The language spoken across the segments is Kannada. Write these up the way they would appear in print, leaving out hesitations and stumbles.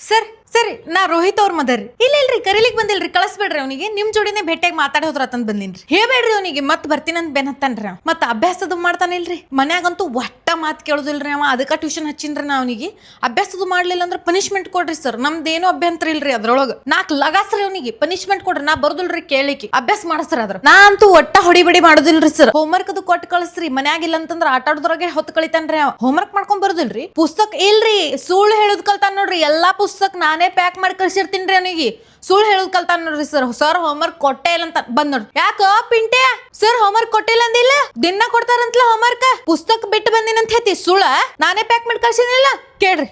ಸರ್ ಸರಿ ನಾ ರೋಹಿತ್ ಅವ್ರ ಮದರ್ ಇಲ್ರಿ ಕರೀಲಿಕ್ ಬಂದಿಲ್ರಿ ಕಳಿಸ್ಬೇಡ್ರಿ ಅವನಿಗೆ ನಿಮ್ ಜೋಡಿನೇ ಭೇಟಿಯಾಗಿ ಮಾತಾಡಿ ಹೋದ್ರತಂದ್ ಬಂದಿನ್ರಿ ಹೇಳ್ಬೇಡ್ರಿ ಅವನಿಗೆ ಮತ್ ಬರ್ತೀನಂತ ಬೆನ್ ಹತ್ತಾನ್ರಿ ಮತ್ ಅಭ್ಯಾಸದು ಮಾಡ್ತಾನಿಲ್ರಿ ಮನ್ಯಾಗಂತೂ ಒಟ್ಟ ಮಾತು ಕೇಳೋದಿಲ್ರಿ ಅವ ಅದಕ್ಕ ಟ್ಯೂಷನ್ ಹಚ್ಚಿನ್ರಿ ನಾ ಅವನಿಗೆ ಅಭ್ಯಾಸದು ಮಾಡ್ಲಿಲ್ಲ ಅಂದ್ರೆ ಪನಿಷ್ಮೆಂಟ್ ಕೊಡ್ರಿ ಸರ್ ನಮ್ದೇನು ಅಭ್ಯಂತರ ಇಲ್ರಿ ಅದ್ರೊಳಗ ನಾಕ್ ಲಗಾಸ್ರಿ ಅವನಿಗೆ ಪನಿಷ್ಮೆಂಟ್ ಕೊಡ್ರಿ ನಾ ಬರ್ದುಲ್ರಿ ಕೇಳಿಕಿ ಅಭ್ಯಾಸ ಮಾಡಸ್ರಿ ಅದ್ರ ನಾ ಅಂತೂ ಒಟ್ಟ ಹೊಡಿಬಡಿ ಮಾಡೋದಿಲ್ರಿ ಸರ್ ಹೋಮ್ವರ್ಕ್ ಅದು ಕೊಟ್ಟು ಕಳಿಸ್ರಿ ಮನ್ಯಾಗಿಲ್ಲ ಅಂತಂದ್ರ ಆಟ ಆಡೋದ್ರಾಗೆ ಹೊತ್ತು ಕಳಿತಾನ್ರಿ ಅವ ಹೋಮ್ವರ್ಕ್ ಮಾಡ್ಕೊಂಡ್ ಬರೋದಿಲ್ರಿ ಪುಸ್ತಕ ಇಲ್ರಿ ಸುಳ್ಳು ಹೇಳುದ್ ಕಲ್ತಾನ ನೋಡ್ರಿ ಎಲ್ಲಾ ಪುಸ್ತಕ ನಾನೇ ಪ್ಯಾಕ್ ಮಾಡಿ ಕಳ್ಸಿರ್ತೀನ್ರಿ ಅವನಿಗೆ ಸುಳ್ಳು ಹೇಳುದ್ ಕಲ್ತಾನ ನೋಡ್ರಿ ಸರ್ ಹೋಮ್ವರ್ಕ್ ಕೊಟ್ಟೆ ಇಲ್ಲ ಅಂತ ಬಂದ್ ನೋಡ್ರಿ ಯಾಕ ಪಿಂಟೆ ಸರ್ ಹೋಮ್ವರ್ಕ್ ಕೊಟ್ಟಿಲ್ಲ ಅಂದಿಲ್ಲ ದಿನ ಕೊಡ್ತಾರಂತಲ ಹೋಮ್ವರ್ಕ್ ಪುಸ್ತಕ ಬಿಟ್ಟು ಬಂದಿನಂತ ಹೇಳ್ತಿ ಸುಳ್ಳ ನಾನೇ ಪ್ಯಾಕ್ ಮಾಡಿ ಕಳ್ಸಿನಿಲ್ಲ ಕೇಳ್ರಿ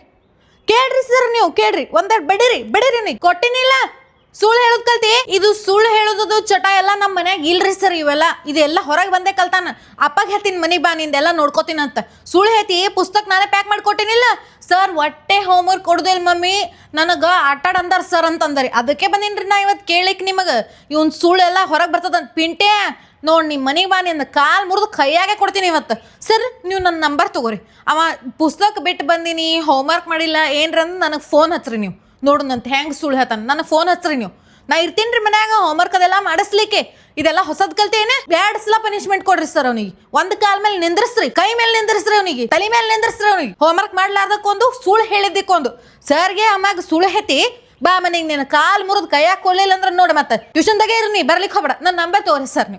ಸರ್ ನೀವು ಕೇಳ್ರಿ ಒಂದೆರಡು ಬಡಿರಿ ನೀ ಕೊಟ್ಟಿನಿಲ್ಲ ಸುಳ್ಳು ಹೇಳೋದ್ ಕಲ್ತಿ ಇದು ಸುಳ್ಳು ಹೇಳೋದು ಚಟ ಎಲ್ಲ ನಮ್ಮ ಮನ್ಯಾಗ ಇಲ್ರಿ ಸರ್ ಇವೆಲ್ಲ ಇದೆಲ್ಲ ಹೊರಗೆ ಬಂದೇ ಕಲ್ತಾನ ಅಪ್ಪಗೆ ಹೇಳ್ತೀನಿ ಮನಿಗ್ ಬಾ ನಿಂದೆಲ್ಲ ನೋಡ್ಕೋತೀನಂತ ಸುಳ್ಳು ಹೇಳ್ತಿ ಪುಸ್ತಕ ನಾನೇ ಪ್ಯಾಕ್ ಮಾಡಿ ಕೊಟ್ಟಿನಿಲ್ಲ ಸರ್ ಒಟ್ಟೆ ಹೋಮ್ವರ್ಕ್ ಕೊಡುದಿಲ್ಲ ಮಮ್ಮಿ ನನಗ ಆಟಾಡ್ ಅಂದಾರ ಸರ್ ಅಂತಂದರಿ ಅದಕ್ಕೆ ಬಂದಿನ್ರಿ ನಾ ಇವತ್ತು ಕೇಳಿಕ್ ನಿಮಗ ಇವನ್ ಸುಳ್ಳೆಲ್ಲ ಹೊರಗೆ ಬರ್ತದಂತ ಪಿಂಟೆ ನೋಡ್ ನಿಮ್ ಮನಿಗೆ ಬಾ ನಿಂದ ಕಾಲ್ ಮುರಿದು ಕೈಯಾಗೆ ಕೊಡ್ತೀನಿ ಇವತ್ತು ಸರ್ ನೀವು ನನ್ನ ನಂಬರ್ ತಗೋರಿ ಅವ ಪುಸ್ತಕ ಬಿಟ್ಟು ಬಂದಿನಿ ಹೋಮ್ವರ್ಕ್ ಮಾಡಿಲ್ಲ ಏನ್ರಂದ್ ನನಗೆ ಫೋನ್ ಹಚ್ರಿ ನೀವು ನೋಡುನಂತ ಹೆಂಗ್ ಸುಳ್ಳು ಹೇಳ್ತಾನ ನನಗೆ ಫೋನ್ ಹಚ್ರಿ ನೀವು ನಾ ಇರ್ತೀನ್ರಿ ಮನ್ಯಾಗ ಹೋಮ್ವರ್ಕ್ ಅದೆಲ್ಲ ಮಾಡಿಸ್ಲಿಕ್ಕೆ ಇದೆಲ್ಲ ಹೊಸದ್ ಕಲ್ತೇನೆ 2 ಸಲ ಪನಿಷ್ಮೆಂಟ್ ಕೊಡ್ರಿ ಸರ್ ಅವನಿಗೆ ಒಂದ್ ಕಾಲ್ ಮೇಲೆ ನಿಂದ್ರಿಸ್ರಿ ಕೈ ಮೇಲೆ ನಿಂದ್ರಿಸ್ರಿ ಅವನಿಗೆ ತಲೆ ಮೇಲೆ ನಿಂದ್ರಿಸ್ರಿ ಅವನಿಗೆ ಹೋಮ್ವರ್ಕ್ ಮಾಡ್ಲಾರ್ದಕ್ಕೊಂದು ಸುಳ್ಳು ಹೇಳಿದ್ದಕ್ಕೊಂದು ಸರ್ಗೆ ಅಮ್ಮಾಗ ಸುಳ್ಳು ಹೆತಿ ಬಾ ಮನೆಗೆ ನೀನು ಕಾಲ್ ಮುರಿದ್ ಕೈಯಾಗ ಕೊಡ್ಲಿಲ್ಲ ಅಂದ್ರೆ ನೋಡಿ ಮತ್ತೆ ಟ್ಯೂಷನ್ದಾಗೆ ಇರ್ನಿ ಬರ್ಲಿಕ್ಕೆ ಹೋಗ್ಬೇಡ ನನ್ನ ನಂಬರ್ ತಗೋರಿ ಸರ್ ನೀವು